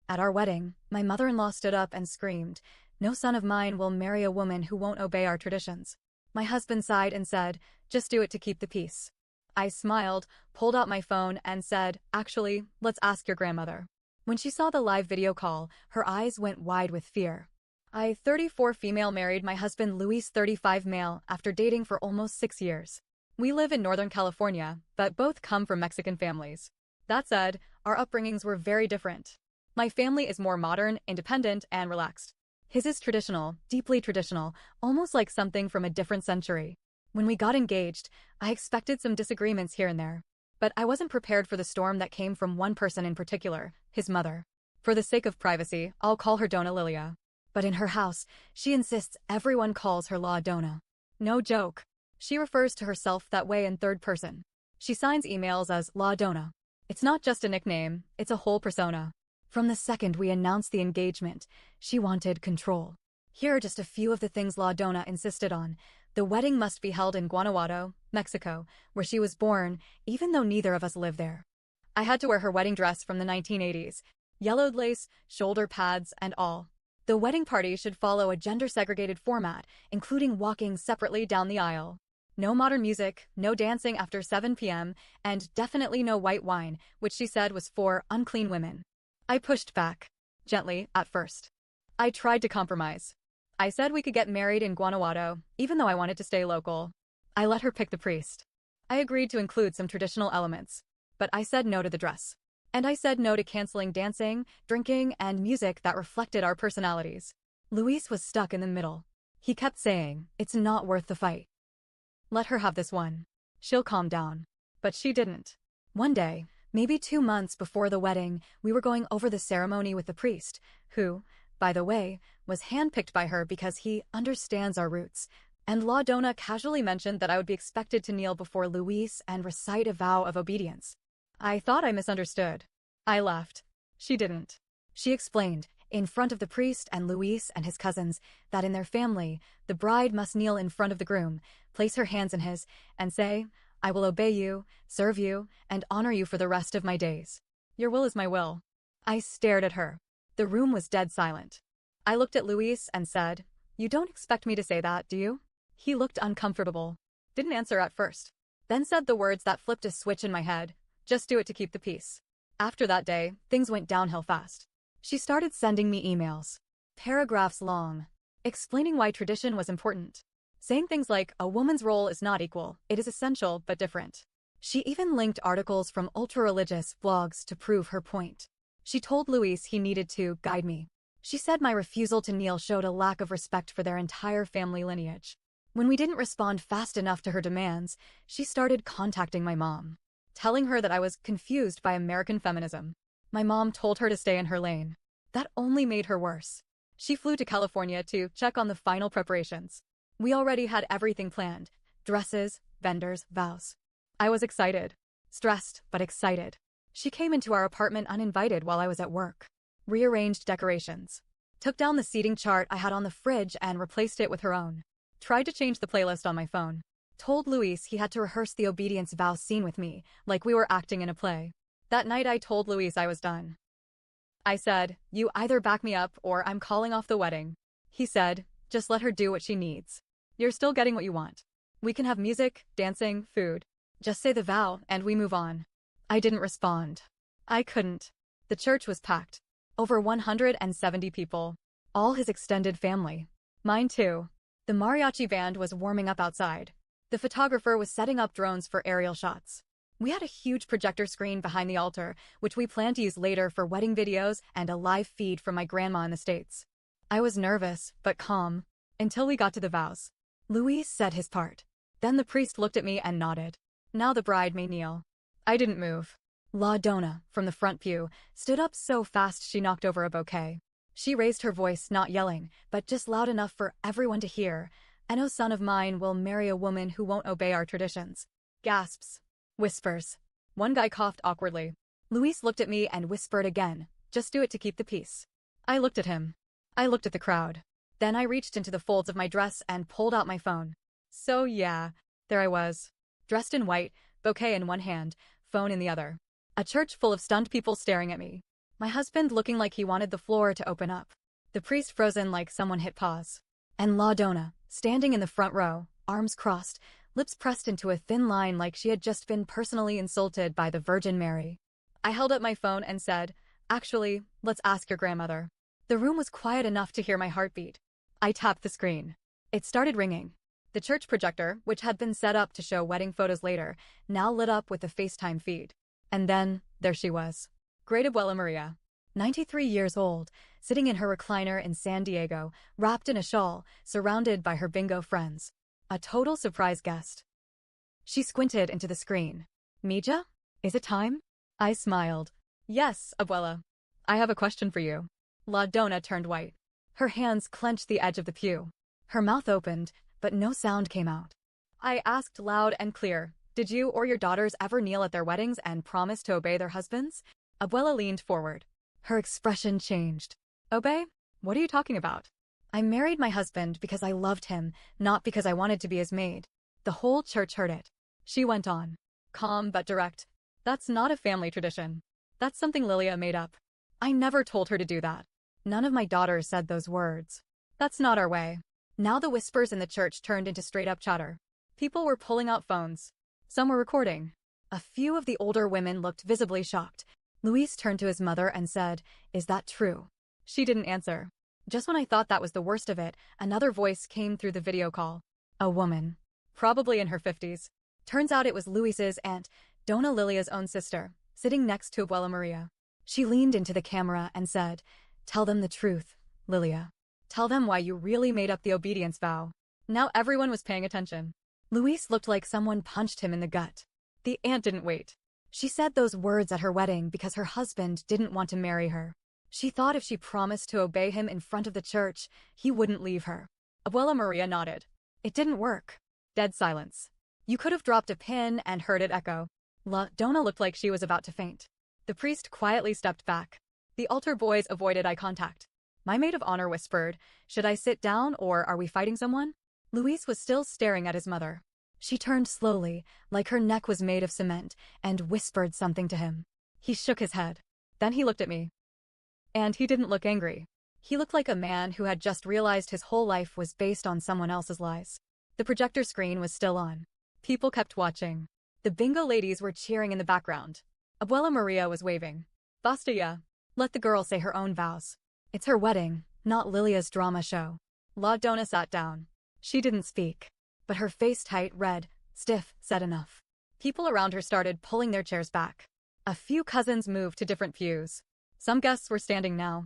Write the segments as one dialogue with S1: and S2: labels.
S1: At our wedding, my mother-in-law stood up and screamed, "No son of mine will marry a woman who won't obey our traditions." My husband sighed and said, "Just do it to keep the peace." I smiled, pulled out my phone, and said, "Actually, let's ask your grandmother." When she saw the live video call, her eyes went wide with fear. I, 34 female, married my husband Luis, 35 male, after dating for almost 6 years. We live in Northern California, but both come from Mexican families. That said, our upbringings were very different. My family is more modern, independent, and relaxed. His is traditional, deeply traditional, almost like something from a different century. When we got engaged, I expected some disagreements here and there. But I wasn't prepared for the storm that came from one person in particular, his mother. For the sake of privacy, I'll call her Dona Lilia. But in her house, she insists everyone calls her La Dona. No joke. She refers to herself that way in third person. She signs emails as La Dona. It's not just a nickname, it's a whole persona. From the second we announced the engagement, she wanted control. Here are just a few of the things La Dona insisted on. The wedding must be held in Guanajuato, Mexico, where she was born, even though neither of us live there. I had to wear her wedding dress from the 1980s, yellowed lace, shoulder pads, and all. The wedding party should follow a gender-segregated format, including walking separately down the aisle. No modern music, no dancing after 7 p.m., and definitely no white wine, which she said was for unclean women. I pushed back. Gently, at first. I tried to compromise. I said we could get married in Guanajuato, even though I wanted to stay local. I let her pick the priest. I agreed to include some traditional elements. But I said no to the dress. And I said no to canceling dancing, drinking, and music that reflected our personalities. Luis was stuck in the middle. He kept saying, "It's not worth the fight. Let her have this one. She'll calm down." But she didn't. One day, maybe 2 months before the wedding, we were going over the ceremony with the priest, who, by the way, was handpicked by her because he understands our roots, and La Dona casually mentioned that I would be expected to kneel before Luis and recite a vow of obedience. I thought I misunderstood. I laughed. She didn't. She explained, in front of the priest and Luis and his cousins, that in their family, the bride must kneel in front of the groom, place her hands in his, and say, "I will obey you, serve you, and honor you for the rest of my days. Your will is my will." I stared at her. The room was dead silent. I looked at Luis and said, "You don't expect me to say that, do you?" He looked uncomfortable. Didn't answer at first. Then said the words that flipped a switch in my head. "Just do it to keep the peace." After that day, things went downhill fast. She started sending me emails. Paragraphs long. Explaining why tradition was important. Saying things like, a woman's role is not equal, it is essential but different. She even linked articles from ultra-religious blogs to prove her point. She told Luis he needed to guide me. She said my refusal to kneel showed a lack of respect for their entire family lineage. When we didn't respond fast enough to her demands, she started contacting my mom, telling her that I was confused by American feminism. My mom told her to stay in her lane. That only made her worse. She flew to California to check on the final preparations. We already had everything planned. Dresses, vendors, vows. I was excited. Stressed, but excited. She came into our apartment uninvited while I was at work. Rearranged decorations. Took down the seating chart I had on the fridge and replaced it with her own. Tried to change the playlist on my phone. Told Luis he had to rehearse the obedience vow scene with me, like we were acting in a play. That night I told Luis I was done. I said, "You either back me up or I'm calling off the wedding." He said, "Just let her do what she needs. You're still getting what you want. We can have music, dancing, food. Just say the vow and we move on." I didn't respond. I couldn't. The church was packed. Over 170 people. All his extended family. Mine too. The mariachi band was warming up outside. The photographer was setting up drones for aerial shots. We had a huge projector screen behind the altar, which we planned to use later for wedding videos and a live feed from my grandma in the States. I was nervous, but calm, until we got to the vows. Luis said his part. Then the priest looked at me and nodded. Now the bride may kneel. I didn't move. La Dona, from the front pew, stood up so fast she knocked over a bouquet. She raised her voice, not yelling, but just loud enough for everyone to hear. "And no son of mine will marry a woman who won't obey our traditions." Gasps. Whispers. One guy coughed awkwardly. Luis looked at me and whispered again, "Just do it to keep the peace." I looked at him. I looked at the crowd. Then I reached into the folds of my dress and pulled out my phone. So yeah, there I was. Dressed in white, bouquet in one hand, phone in the other. A church full of stunned people staring at me. My husband looking like he wanted the floor to open up. The priest frozen like someone hit pause. And La Donna, standing in the front row, arms crossed, lips pressed into a thin line like she had just been personally insulted by the Virgin Mary. I held up my phone and said, "Actually, let's ask your grandmother." The room was quiet enough to hear my heartbeat. I tapped the screen. It started ringing. The church projector, which had been set up to show wedding photos later, now lit up with a FaceTime feed. And then, there she was. Great Abuela Maria. 93 years old, sitting in her recliner in San Diego, wrapped in a shawl, surrounded by her bingo friends. A total surprise guest. She squinted into the screen. "Mija? Is it time?" I smiled. "Yes, Abuela. I have a question for you." La Donna turned white. Her hands clenched the edge of the pew. Her mouth opened, but no sound came out. I asked loud and clear, "Did you or your daughters ever kneel at their weddings and promise to obey their husbands?" Abuela leaned forward. Her expression changed. "Obey? What are you talking about?" "I married my husband because I loved him, not because I wanted to be his maid." The whole church heard it. She went on, calm but direct. "That's not a family tradition. That's something Lilia made up. I never told her to do that. None of my daughters said those words. That's not our way." Now the whispers in the church turned into straight-up chatter. People were pulling out phones. Some were recording. A few of the older women looked visibly shocked. Luis turned to his mother and said, "Is that true?" She didn't answer. Just when I thought that was the worst of it, another voice came through the video call. A woman. Probably in her 50s. Turns out it was Luis's aunt, Donna Lilia's own sister, sitting next to Abuela Maria. She leaned into the camera and said, "Tell them the truth, Lilia. Tell them why you really made up the obedience vow." Now everyone was paying attention. Luis looked like someone punched him in the gut. The aunt didn't wait. She said those words at her wedding because her husband didn't want to marry her. She thought if she promised to obey him in front of the church, he wouldn't leave her. Abuela Maria nodded. It didn't work. Dead silence. You could have dropped a pin and heard it echo. La Donna looked like she was about to faint. The priest quietly stepped back. The altar boys avoided eye contact. My maid of honor whispered, "Should I sit down or are we fighting someone?" Luis was still staring at his mother. She turned slowly, like her neck was made of cement, and whispered something to him. He shook his head. Then he looked at me. And he didn't look angry. He looked like a man who had just realized his whole life was based on someone else's lies. The projector screen was still on. People kept watching. The bingo ladies were cheering in the background. Abuela Maria was waving. "Basta ya. Let the girl say her own vows. It's her wedding, not Lilia's drama show." La Donna sat down. She didn't speak. But her face tight, red, stiff, said enough. People around her started pulling their chairs back. A few cousins moved to different pews. Some guests were standing now.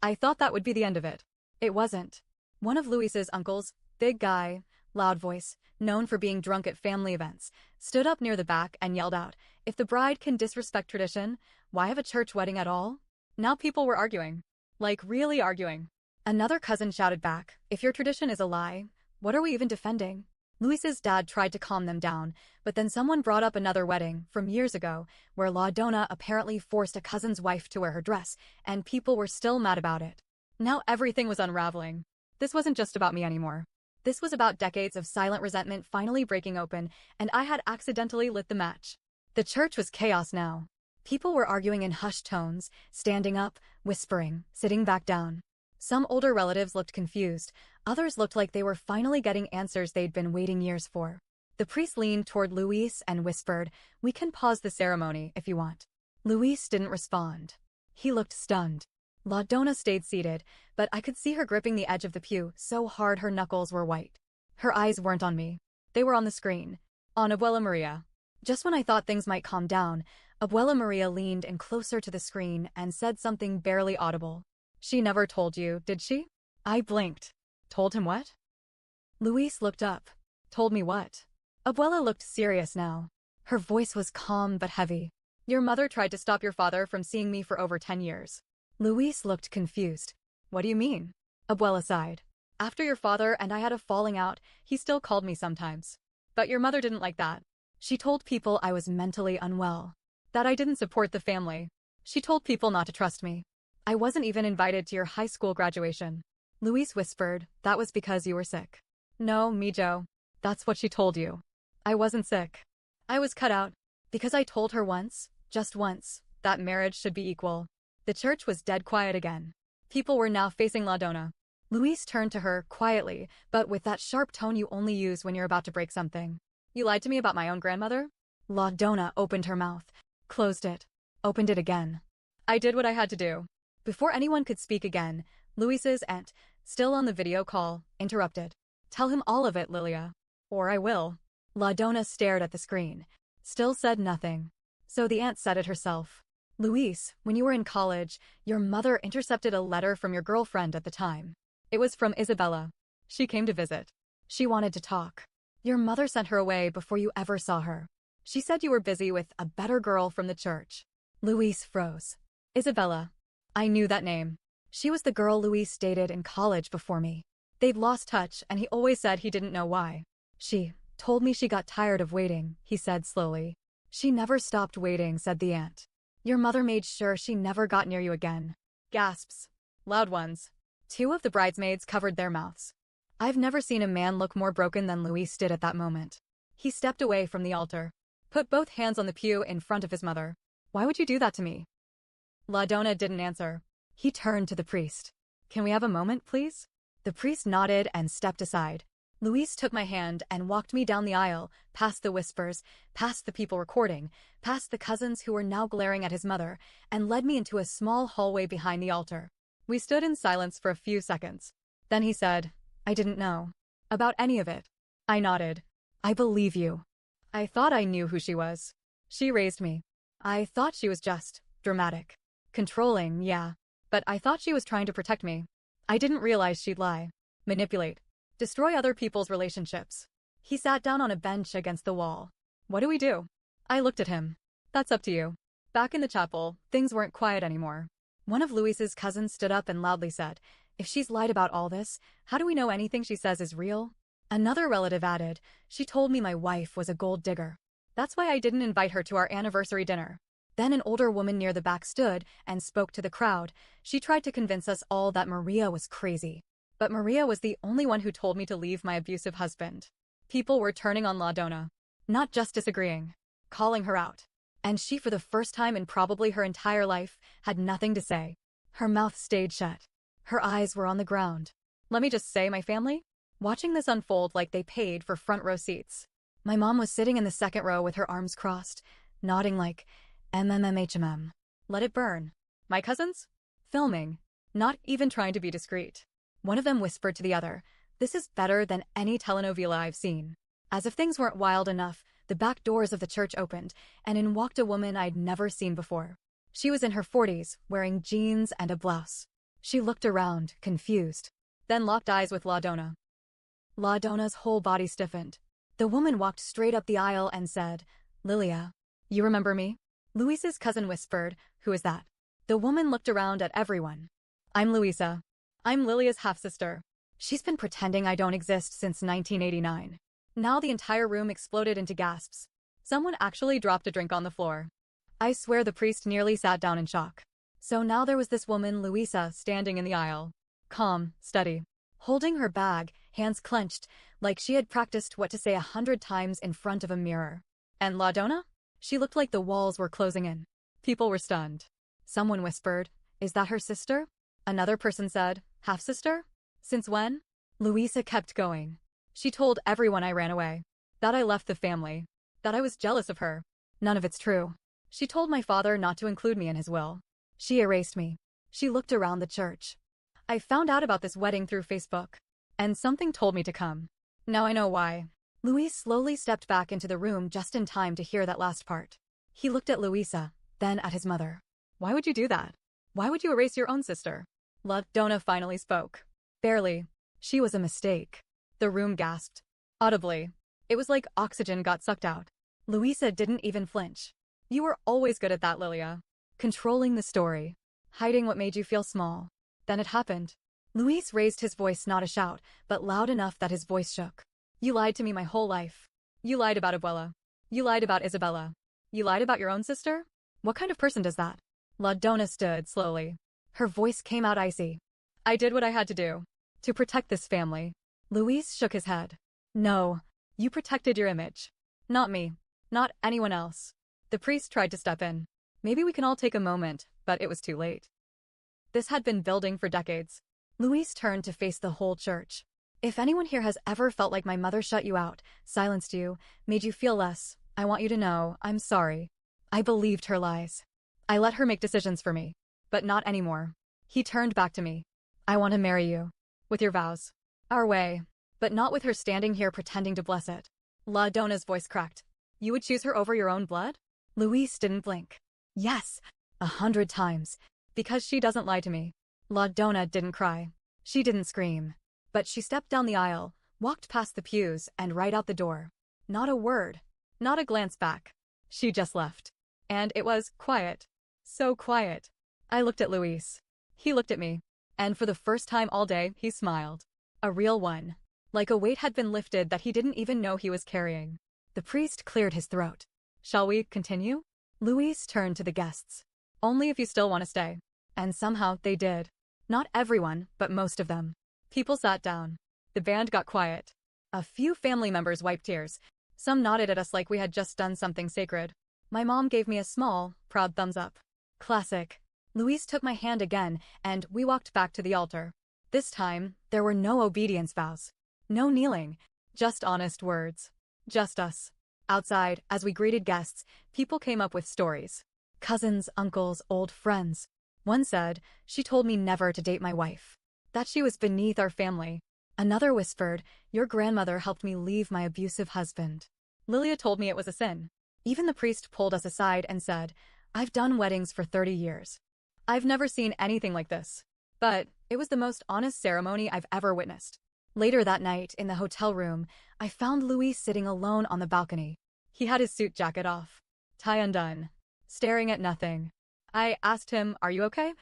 S1: I thought that would be the end of it. It wasn't. One of Luis's uncles, big guy, loud voice, known for being drunk at family events, stood up near the back and yelled out, "If the bride can disrespect tradition, why have a church wedding at all?" Now people were arguing. Like really arguing. Another cousin shouted back, "If your tradition is a lie, what are we even defending?" Luis's dad tried to calm them down, but then someone brought up another wedding from years ago where La Donna apparently forced a cousin's wife to wear her dress, and people were still mad about it. Now everything was unraveling. This wasn't just about me anymore. This was about decades of silent resentment finally breaking open, and I had accidentally lit the match. The church was chaos now. People were arguing in hushed tones, standing up, whispering, sitting back down. Some older relatives looked confused. Others looked like they were finally getting answers they'd been waiting years for. The priest leaned toward Luis and whispered, "We can pause the ceremony if you want." Luis didn't respond. He looked stunned. La Donna stayed seated, but I could see her gripping the edge of the pew so hard her knuckles were white. Her eyes weren't on me. They were on the screen. On Abuela Maria. Just when I thought things might calm down, Abuela Maria leaned in closer to the screen and said something barely audible. "She never told you, did she?" I blinked. Told him what? Luis looked up. Told me what? Abuela looked serious now. Her voice was calm but heavy. "Your mother tried to stop your father from seeing me for over 10 years. Luis looked confused. "What do you mean?" Abuela sighed. "After your father and I had a falling out, he still called me sometimes. But your mother didn't like that. She told people I was mentally unwell. That I didn't support the family. She told people not to trust me. I wasn't even invited to your high school graduation." Luis whispered, "That was because you were sick." "No, Mijo. That's what she told you. I wasn't sick. I was cut out. Because I told her once, just once, that marriage should be equal. The church was dead quiet again. People were now facing La Donna. Luis turned to her, quietly, but with that sharp tone you only use when you're about to break something. You lied to me about my own grandmother? La Donna opened her mouth, closed it, opened it again. I did what I had to do. Before anyone could speak again, Luis's aunt, still on the video call, interrupted. Tell him all of it, Lilia. Or I will. La Donna stared at the screen, still said nothing. So the aunt said it herself. Luis, when you were in college, your mother intercepted a letter from your girlfriend at the time. It was from Isabella. She came to visit. She wanted to talk. Your mother sent her away before you ever saw her. She said you were busy with a better girl from the church. Luis froze. Isabella. I knew that name. She was the girl Luis dated in college before me. They'd lost touch, and he always said he didn't know why. She told me she got tired of waiting, he said slowly. She never stopped waiting, said the aunt. Your mother made sure she never got near you again. Gasps. Loud ones. Two of the bridesmaids covered their mouths. I've never seen a man look more broken than Luis did at that moment. He stepped away from the altar, put both hands on the pew in front of his mother. Why would you do that to me? La Donna didn't answer. He turned to the priest. Can we have a moment, please? The priest nodded and stepped aside. Luis took my hand and walked me down the aisle, past the whispers, past the people recording, past the cousins who were now glaring at his mother, and led me into a small hallway behind the altar. We stood in silence for a few seconds. Then he said, I didn't know about any of it. I nodded. I believe you. I thought I knew who she was. She raised me. I thought she was just dramatic. Controlling, yeah. But I thought she was trying to protect me. I didn't realize she'd lie, manipulate, destroy other people's relationships. He sat down on a bench against the wall. What do we do? I looked at him. That's up to you. Back in the chapel, things weren't quiet anymore. One of Luis's cousins stood up and loudly said, if she's lied about all this, how do we know anything she says is real? Another relative added, she told me my wife was a gold digger. That's why I didn't invite her to our anniversary dinner. Then an older woman near the back stood and spoke to the crowd. She tried to convince us all that Maria was crazy. But Maria was the only one who told me to leave my abusive husband. People were turning on La Donna. Not just disagreeing, calling her out. And she, for the first time in probably her entire life, had nothing to say. Her mouth stayed shut. Her eyes were on the ground. Let me just say, my family? Watching this unfold like they paid for front row seats. My mom was sitting in the second row with her arms crossed, nodding like, MMMHMM. Let it burn. My cousins? Filming. Not even trying to be discreet. One of them whispered to the other, this is better than any telenovela I've seen. As if things weren't wild enough, the back doors of the church opened, and in walked a woman I'd never seen before. She was in her 40s, wearing jeans and a blouse. She looked around, confused, then locked eyes with La Donna. La Donna's whole body stiffened. The woman walked straight up the aisle and said, Lilia, you remember me? Luis's cousin whispered, who is that? The woman looked around at everyone. I'm Luisa. I'm Lilia's half-sister. She's been pretending I don't exist since 1989. Now the entire room exploded into gasps. Someone actually dropped a drink on the floor. I swear the priest nearly sat down in shock. So now there was this woman, Luisa, standing in the aisle. Calm, steady. Holding her bag, hands clenched, like she had practiced what to say 100 times in front of a mirror. And La Donna? She looked like the walls were closing in. People were stunned. Someone whispered, is that her sister? Another person said, half-sister? Since when? Luisa kept going. She told everyone I ran away. That I left the family. That I was jealous of her. None of it's true. She told my father not to include me in his will. She erased me. She looked around the church. I found out about this wedding through Facebook. And something told me to come. Now I know why. Luis slowly stepped back into the room just in time to hear that last part. He looked at Luisa, then at his mother. Why would you do that? Why would you erase your own sister? La Donna finally spoke. Barely. She was a mistake. The room gasped. Audibly. It was like oxygen got sucked out. Luisa didn't even flinch. You were always good at that, Lilia. Controlling the story. Hiding what made you feel small. Then it happened. Luis raised his voice, not a shout, but loud enough that his voice shook. You lied to me my whole life. You lied about Abuela. You lied about Isabella. You lied about your own sister? What kind of person does that? La Donna stood slowly. Her voice came out icy. I did what I had to do. To protect this family. Luis shook his head. No. You protected your image. Not me. Not anyone else. The priest tried to step in. Maybe we can all take a moment, but it was too late. This had been building for decades. Louise turned to face the whole church. If anyone here has ever felt like my mother shut you out, silenced you, made you feel less, I want you to know, I'm sorry. I believed her lies. I let her make decisions for me. But not anymore. He turned back to me. I want to marry you. With your vows. Our way. But not with her standing here pretending to bless it. La Donna's voice cracked. You would choose her over your own blood? Louise didn't blink. Yes, 100 times. Because she doesn't lie to me. La Donna didn't cry. She didn't scream. But she stepped down the aisle, walked past the pews, and right out the door. Not a word. Not a glance back. She just left. And it was quiet. So quiet. I looked at Luis. He looked at me. And for the first time all day, he smiled. A real one. Like a weight had been lifted that he didn't even know he was carrying. The priest cleared his throat. Shall we continue? Luis turned to the guests. Only if you still want to stay. And somehow they did. Not everyone, but most of them. People sat down. The band got quiet. A few family members wiped tears. Some nodded at us like we had just done something sacred. My mom gave me a small, proud thumbs up. Classic. Luis took my hand again, and we walked back to the altar. This time, there were no obedience vows. No kneeling. Just honest words. Just us. Outside, as we greeted guests, people came up with stories. Cousins, uncles, old friends. One said, she told me never to date my wife. That she was beneath our family. Another whispered, your grandmother helped me leave my abusive husband. Lilia told me it was a sin. Even the priest pulled us aside and said, I've done weddings for 30 years. I've never seen anything like this. But it was the most honest ceremony I've ever witnessed. Later that night, in the hotel room, I found Luis sitting alone on the balcony. He had his suit jacket off, tie undone, staring at nothing. I asked him, are you okay?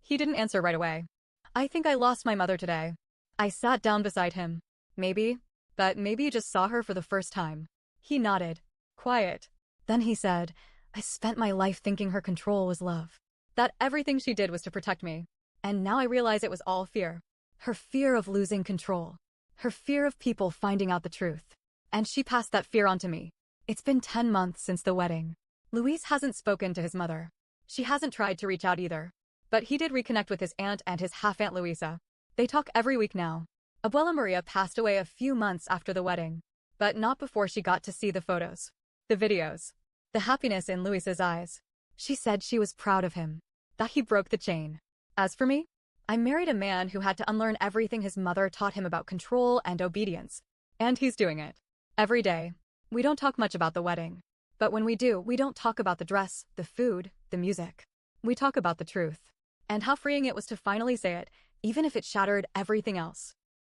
S1: He didn't answer right away. I think I lost my mother today. I sat down beside him. Maybe, but maybe you just saw her for the first time. He nodded. Quiet. Then he said, I spent my life thinking her control was love. That everything she did was to protect me. And now I realize it was all fear. Her fear of losing control. Her fear of people finding out the truth. And she passed that fear on to me. It's been 10 months since the wedding. Luis hasn't spoken to his mother. She hasn't tried to reach out either. But he did reconnect with his aunt and his half-aunt Luisa. They talk every week now. Abuela Maria passed away a few months after the wedding. But not before she got to see the photos. The videos. The happiness in Luisa's eyes. She said she was proud of him. That he broke the chain. As for me, I married a man who had to unlearn everything his mother taught him about control and obedience. And he's doing it. Every day. We don't talk much about the wedding. But when we do, we don't talk about the dress, the food, the music. We talk about the truth. And how freeing it was to finally say it, even if it shattered everything else.